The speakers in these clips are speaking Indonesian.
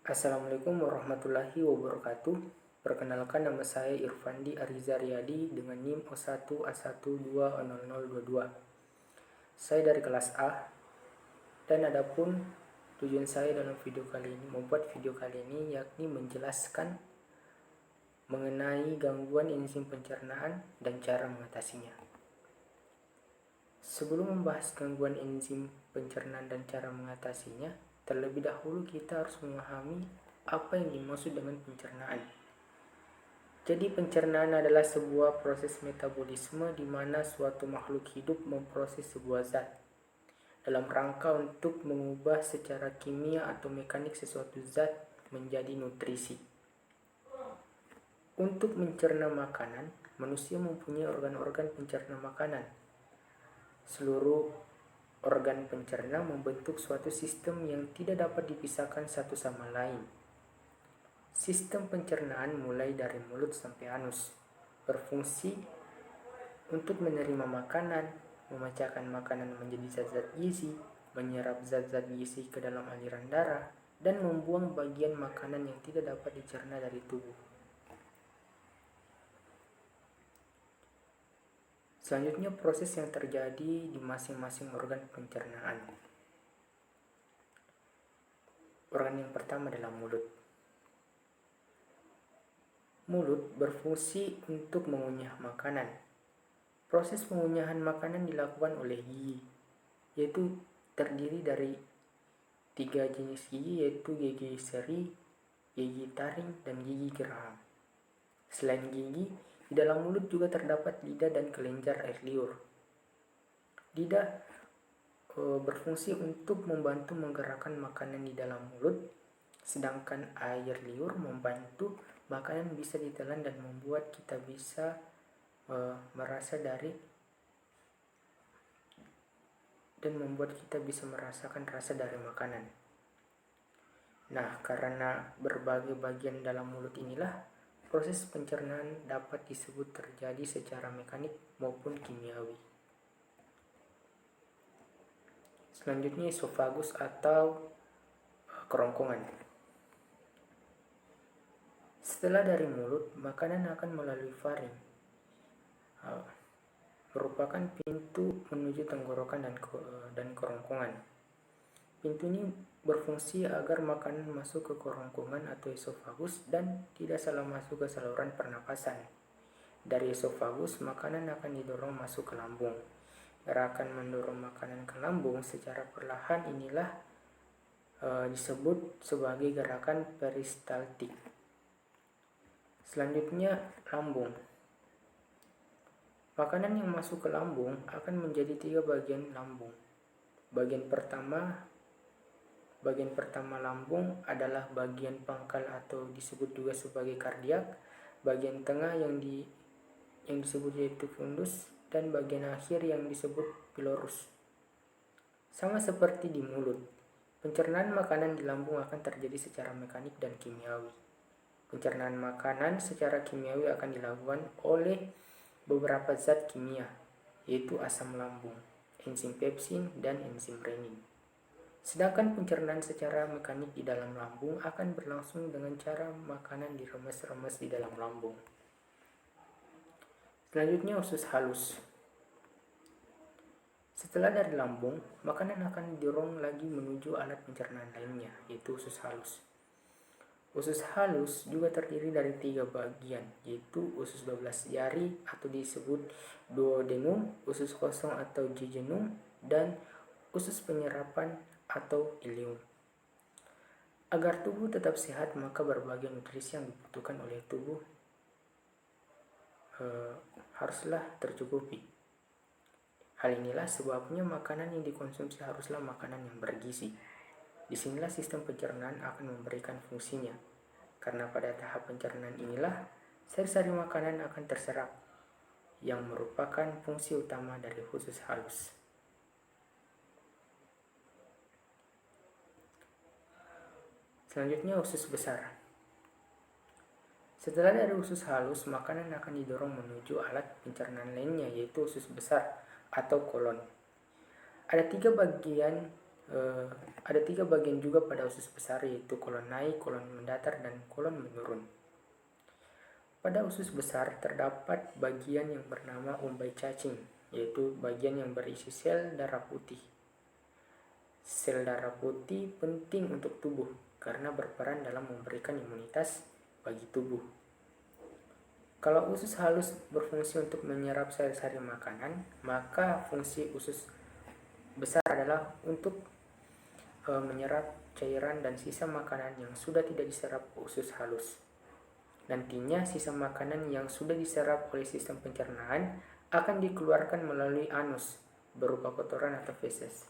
Assalamualaikum warahmatullahi wabarakatuh. Perkenalkan, nama saya Irfandi Ariza Riyadi dengan NIM 01A120022. Saya dari kelas A, dan adapun tujuan saya dalam membuat video kali ini yakni menjelaskan mengenai gangguan enzim pencernaan dan cara mengatasinya. Sebelum membahas gangguan enzim pencernaan dan cara mengatasinya, terlebih dahulu kita harus memahami apa yang dimaksud dengan pencernaan. Jadi pencernaan adalah sebuah proses metabolisme di mana suatu makhluk hidup memproses sebuah zat dalam rangka untuk mengubah secara kimia atau mekanik sesuatu zat menjadi nutrisi. Untuk mencerna makanan, manusia mempunyai organ-organ pencerna makanan. Seluruh organ pencerna membentuk suatu sistem yang tidak dapat dipisahkan satu sama lain. Sistem pencernaan mulai dari mulut sampai anus, berfungsi untuk menerima makanan, memecahkan makanan menjadi zat-zat gizi, menyerap zat-zat gizi ke dalam aliran darah, dan membuang bagian makanan yang tidak dapat dicerna dari tubuh. Selanjutnya, proses yang terjadi di masing-masing organ pencernaan. Organ yang pertama adalah mulut. Mulut berfungsi untuk mengunyah makanan. Proses pengunyahan makanan dilakukan oleh gigi, yaitu terdiri dari 3 jenis gigi, yaitu gigi seri, gigi taring, dan gigi geraham. Selain gigi, di dalam mulut juga terdapat lidah dan kelenjar air liur. Lidah berfungsi untuk membantu menggerakkan makanan di dalam mulut, sedangkan air liur membantu makanan bisa ditelan dan membuat kita bisa merasakan rasa dari makanan. Nah, karena berbagai bagian dalam mulut inilah proses pencernaan dapat disebut terjadi secara mekanik maupun kimiawi. Selanjutnya, esofagus atau kerongkongan. Setelah dari mulut, makanan akan melalui faring, merupakan pintu menuju tenggorokan dan kerongkongan. Pintu ini berfungsi agar makanan masuk ke kerongkongan atau esofagus dan tidak salah masuk ke saluran pernapasan. Dari esofagus, makanan akan didorong masuk ke lambung. Gerakan mendorong makanan ke lambung secara perlahan inilah disebut sebagai gerakan peristaltik. Selanjutnya, lambung. Makanan yang masuk ke lambung akan menjadi 3 bagian lambung. Bagian pertama lambung adalah bagian pangkal atau disebut juga sebagai kardiak, bagian tengah yang disebut yaitu fundus, dan bagian akhir yang disebut pilorus. Sama seperti di mulut, pencernaan makanan di lambung akan terjadi secara mekanik dan kimiawi. Pencernaan makanan secara kimiawi akan dilakukan oleh beberapa zat kimia, yaitu asam lambung, enzim pepsin, dan enzim renin. Sedangkan pencernaan secara mekanik di dalam lambung akan berlangsung dengan cara makanan diremes-remes di dalam lambung. Selanjutnya, usus halus. Setelah dari lambung, makanan akan didorong lagi menuju alat pencernaan lainnya, yaitu usus halus. Usus halus juga terdiri dari 3 bagian, yaitu usus 12 jari atau disebut duodenum, usus kosong atau jejunum, dan usus penyerapan atau ileum. Agar tubuh tetap sehat, maka berbagai nutrisi yang dibutuhkan oleh tubuh haruslah tercukupi. Hal inilah sebabnya makanan yang dikonsumsi haruslah makanan yang bergizi. Disinilah sistem pencernaan akan memberikan fungsinya, karena pada tahap pencernaan inilah sari-sari makanan akan terserap, yang merupakan fungsi utama dari usus halus. Selanjutnya, usus besar. Setelah dari usus halus, makanan akan didorong menuju alat pencernaan lainnya, yaitu usus besar atau kolon. Ada 3 bagian Ada 3 bagian juga pada usus besar, yaitu kolon naik, kolon mendatar, dan kolon menurun. Pada usus besar terdapat bagian yang bernama umbai cacing, yaitu bagian yang berisi sel darah putih. Sel darah putih penting untuk tubuh karena berperan dalam memberikan imunitas bagi tubuh. Kalau usus halus berfungsi untuk menyerap sari-sari makanan, maka fungsi usus besar adalah untuk menyerap cairan dan sisa makanan yang sudah tidak diserap usus halus. Nantinya sisa makanan yang sudah diserap oleh sistem pencernaan akan dikeluarkan melalui anus berupa kotoran atau feses.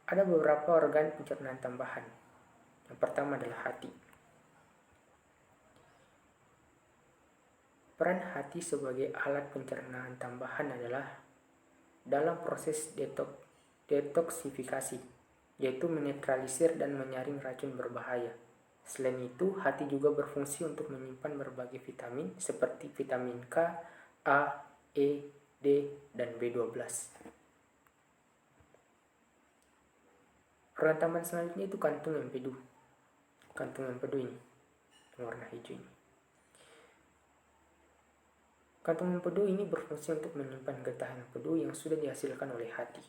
Ada beberapa organ pencernaan tambahan. Yang pertama adalah hati. Peran hati sebagai alat pencernaan tambahan adalah dalam proses detoksifikasi, yaitu menetralisir dan menyaring racun berbahaya. Selain itu, hati juga berfungsi untuk menyimpan berbagai vitamin seperti vitamin K, A, E, D, dan B12. Organ tambahan selanjutnya itu kantung empedu. Kantung empedu ini, warna hijau ini. Kantung empedu ini berfungsi untuk menyimpan getah empedu yang sudah dihasilkan oleh hati.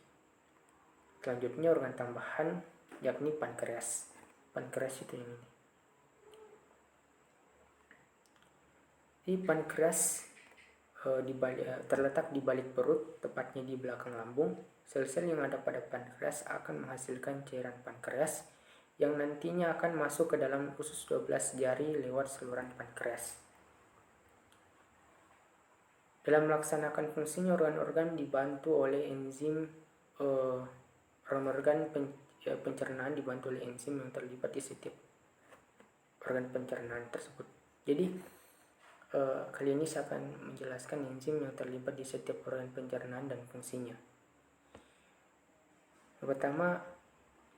Selanjutnya organ tambahan yakni pankreas. Pankreas itu ini. Di pankreas terletak di balik perut, tepatnya di belakang lambung. Sel-sel yang ada pada pankreas akan menghasilkan cairan pankreas yang nantinya akan masuk ke dalam usus 12 jari lewat saluran pankreas. Dalam melaksanakan fungsinya, organ-organ dibantu oleh enzim, organ pencernaan dibantu oleh enzim yang terlibat di setiap organ pencernaan tersebut. Jadi, kali ini saya akan menjelaskan enzim yang terlibat di setiap organ pencernaan dan fungsinya. Yang pertama,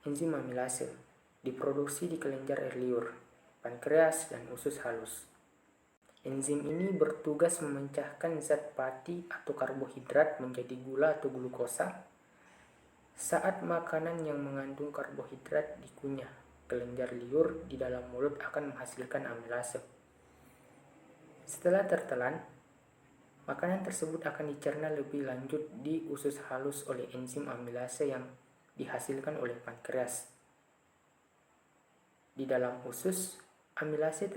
enzim amilase diproduksi di kelenjar air liur, pankreas, dan usus halus. Enzim ini bertugas memecahkan zat pati atau karbohidrat menjadi gula atau glukosa. Saat makanan yang mengandung karbohidrat dikunyah, kelenjar liur di dalam mulut akan menghasilkan amilase. Setelah tertelan, makanan tersebut akan dicerna lebih lanjut di usus halus oleh enzim amilase yang dihasilkan oleh pankreas. Di dalam usus, amilase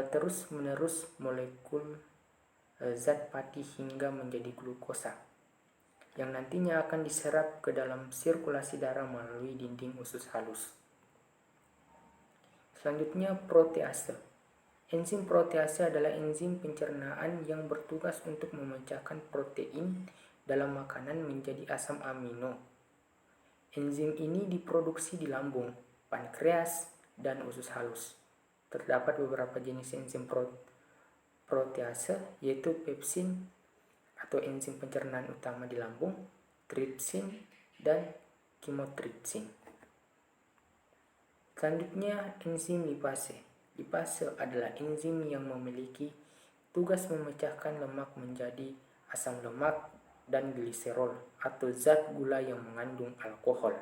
terus-menerus molekul zat pati hingga menjadi glukosa, yang nantinya akan diserap ke dalam sirkulasi darah melalui dinding usus halus. Selanjutnya, protease. Enzim protease adalah enzim pencernaan yang bertugas untuk memecahkan protein dalam makanan menjadi asam amino. Enzim ini diproduksi di lambung, pankreas, dan usus halus. Terdapat beberapa jenis enzim protease, yaitu pepsin atau enzim pencernaan utama di lambung, tripsin, dan chymotrypsin. Selanjutnya, enzim lipase. Lipase adalah enzim yang memiliki tugas memecahkan lemak menjadi asam lemak dan gliserol atau zat gula yang mengandung alkohol.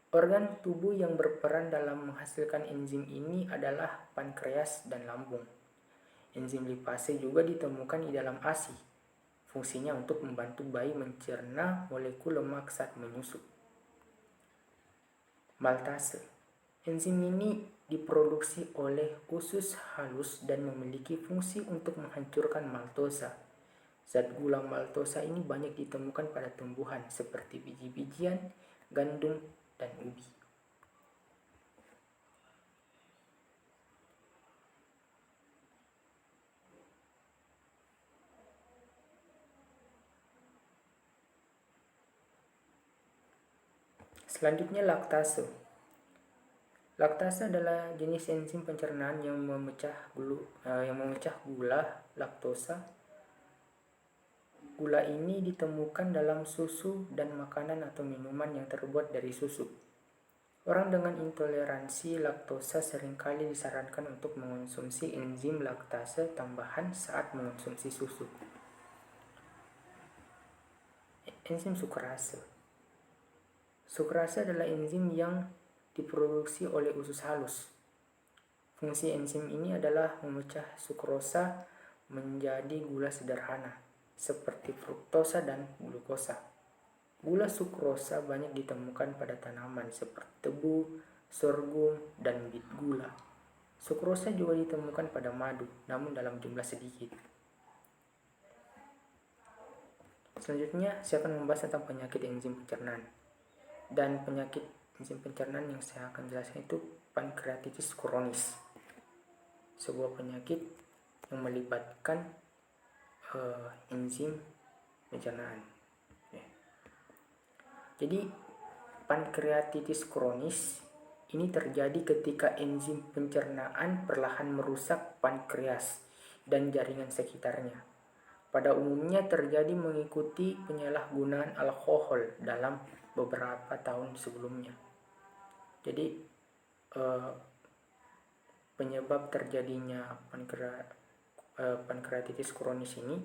Organ tubuh yang berperan dalam menghasilkan enzim ini adalah pankreas dan lambung. Enzim lipase juga ditemukan di dalam ASI. Fungsinya untuk membantu bayi mencerna molekul lemak saat menyusu. Maltase. Enzim ini diproduksi oleh usus halus dan memiliki fungsi untuk menghancurkan maltosa. Zat gula maltosa ini banyak ditemukan pada tumbuhan seperti biji-bijian, gandum, dan ubi. Selanjutnya, laktase. Laktase adalah jenis enzim pencernaan yang memecah gula laktosa. Gula ini ditemukan dalam susu dan makanan atau minuman yang terbuat dari susu. Orang dengan intoleransi laktosa seringkali disarankan untuk mengonsumsi enzim laktase tambahan saat mengonsumsi susu. Enzim sukrase. Sukrase adalah enzim yang diproduksi oleh usus halus. Fungsi enzim ini adalah memecah sukrosa menjadi gula sederhana, seperti fruktosa dan glukosa. Gula sukrosa banyak ditemukan pada tanaman seperti tebu, sorghum, dan bit gula. Sukrosa juga ditemukan pada madu, namun dalam jumlah sedikit. Selanjutnya, saya akan membahas tentang penyakit enzim pencernaan. Dan penyakit enzim pencernaan yang saya akan jelaskan itu pankreatitis kronis. Sebuah penyakit yang melibatkan enzim pencernaan. Jadi, pankreatitis kronis ini terjadi ketika enzim pencernaan perlahan merusak pankreas dan jaringan sekitarnya. Pada umumnya terjadi mengikuti penyalahgunaan alkohol dalam beberapa tahun sebelumnya. Jadi penyebab terjadinya pankreatitis kronis ini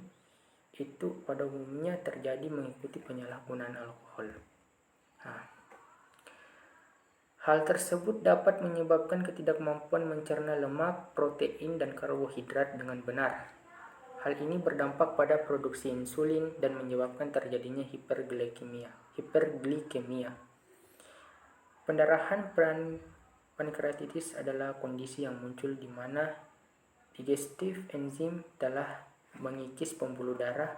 itu pada umumnya terjadi mengikuti penyalahgunaan alkohol. Hal tersebut dapat menyebabkan ketidakmampuan mencerna lemak, protein, dan karbohidrat dengan benar. Hal ini berdampak pada produksi insulin dan menyebabkan terjadinya hiperglikemia. Pendarahan pankreatitis adalah kondisi yang muncul di mana digestive enzim telah mengikis pembuluh darah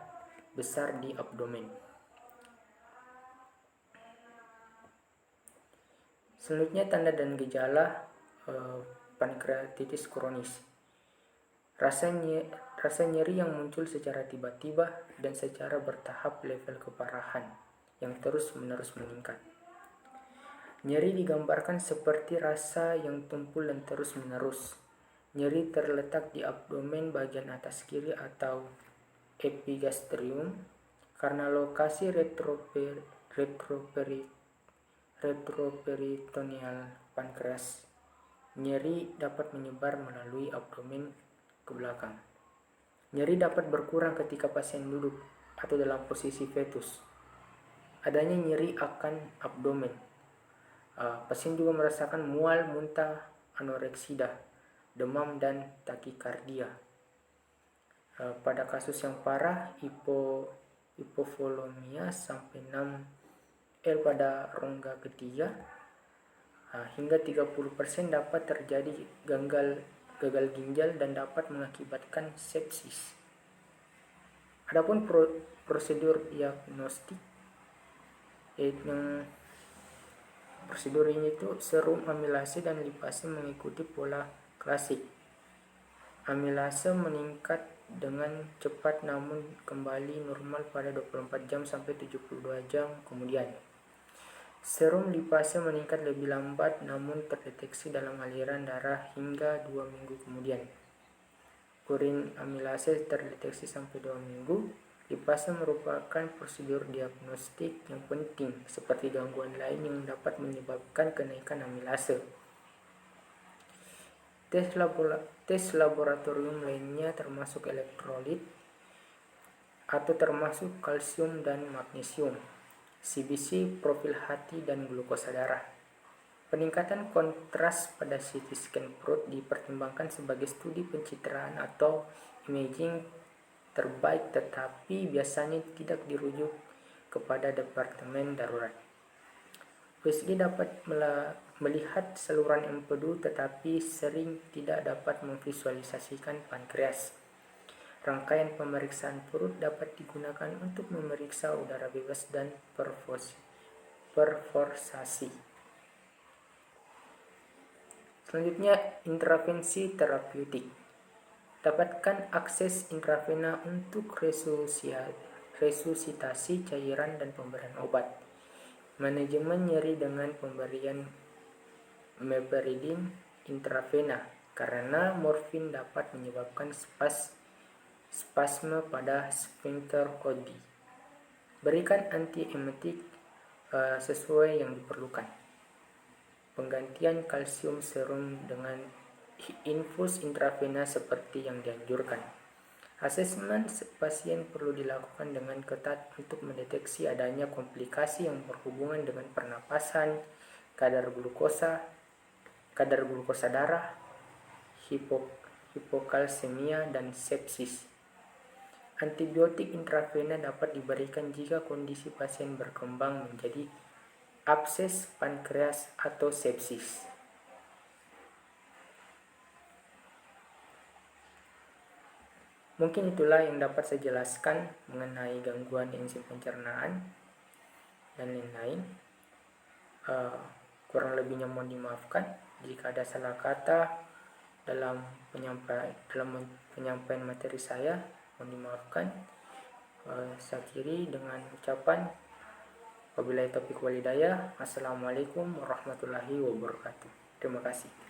besar di abdomen. Selanjutnya, tanda dan gejala pankreatitis kronis. Rasa nyeri yang muncul secara tiba-tiba dan secara bertahap level keparahan yang terus-menerus meningkat. Nyeri digambarkan seperti rasa yang tumpul dan terus-menerus. Nyeri terletak di abdomen bagian atas kiri atau epigastrium karena lokasi retroperitoneal pankreas. Nyeri dapat menyebar melalui abdomen ke belakang. Nyeri dapat berkurang ketika pasien duduk atau dalam posisi fetus. Adanya nyeri akan abdomen. Pasien juga merasakan mual, muntah, anoreksida, demam, dan takikardia. Pada kasus yang parah, hipovolemia sampai 6 L pada rongga ketiga, hingga 30% dapat terjadi gagal ginjal dan dapat mengakibatkan sepsis. Adapun prosedur diagnostik, prosedur ini itu serum amilase dan lipase mengikuti pola klasik. Amilase meningkat dengan cepat namun kembali normal pada 24 jam sampai 72 jam kemudian. Serum lipase meningkat lebih lambat namun terdeteksi dalam aliran darah hingga 2 minggu kemudian. Urin amilase terdeteksi sampai 2 minggu. Lipase merupakan prosedur diagnostik yang penting seperti gangguan lain yang dapat menyebabkan kenaikan amilase. Tes laboratorium lainnya termasuk elektrolit atau termasuk kalsium dan magnesium, CBC, profil hati, dan glukosa darah. Peningkatan kontras pada CT scan perut dipertimbangkan sebagai studi pencitraan atau imaging terbaik, tetapi biasanya tidak dirujuk kepada departemen darurat. USG dapat melihat saluran empedu tetapi sering tidak dapat memvisualisasikan pankreas. Rangkaian pemeriksaan perut dapat digunakan untuk memeriksa udara bebas dan perforsasi. Selanjutnya, intravensi terapeutik. Dapatkan akses intravena untuk resusitasi cairan dan pemberian obat. Manajemen nyeri dengan pemberian meperidine intravena karena morfin dapat menyebabkan spasme pada sphincter Oddi. Berikan antiemetik sesuai yang diperlukan. Penggantian kalsium serum dengan infus intravena seperti yang dianjurkan. Asesmen pasien perlu dilakukan dengan ketat untuk mendeteksi adanya komplikasi yang berhubungan dengan pernapasan, kadar glukosa darah, hipokalsemia, dan sepsis. Antibiotik intravena dapat diberikan jika kondisi pasien berkembang menjadi abses pankreas atau sepsis. Mungkin itulah yang dapat saya jelaskan mengenai gangguan enzim pencernaan dan lain-lain. Kurang lebihnya mohon dimaafkan jika ada salah kata dalam penyampaian materi saya, mohon dimaafkan. Saya akhiri dengan ucapan wabillahi taufiq wal hidayah. Assalamualaikum warahmatullahi wabarakatuh. Terima kasih.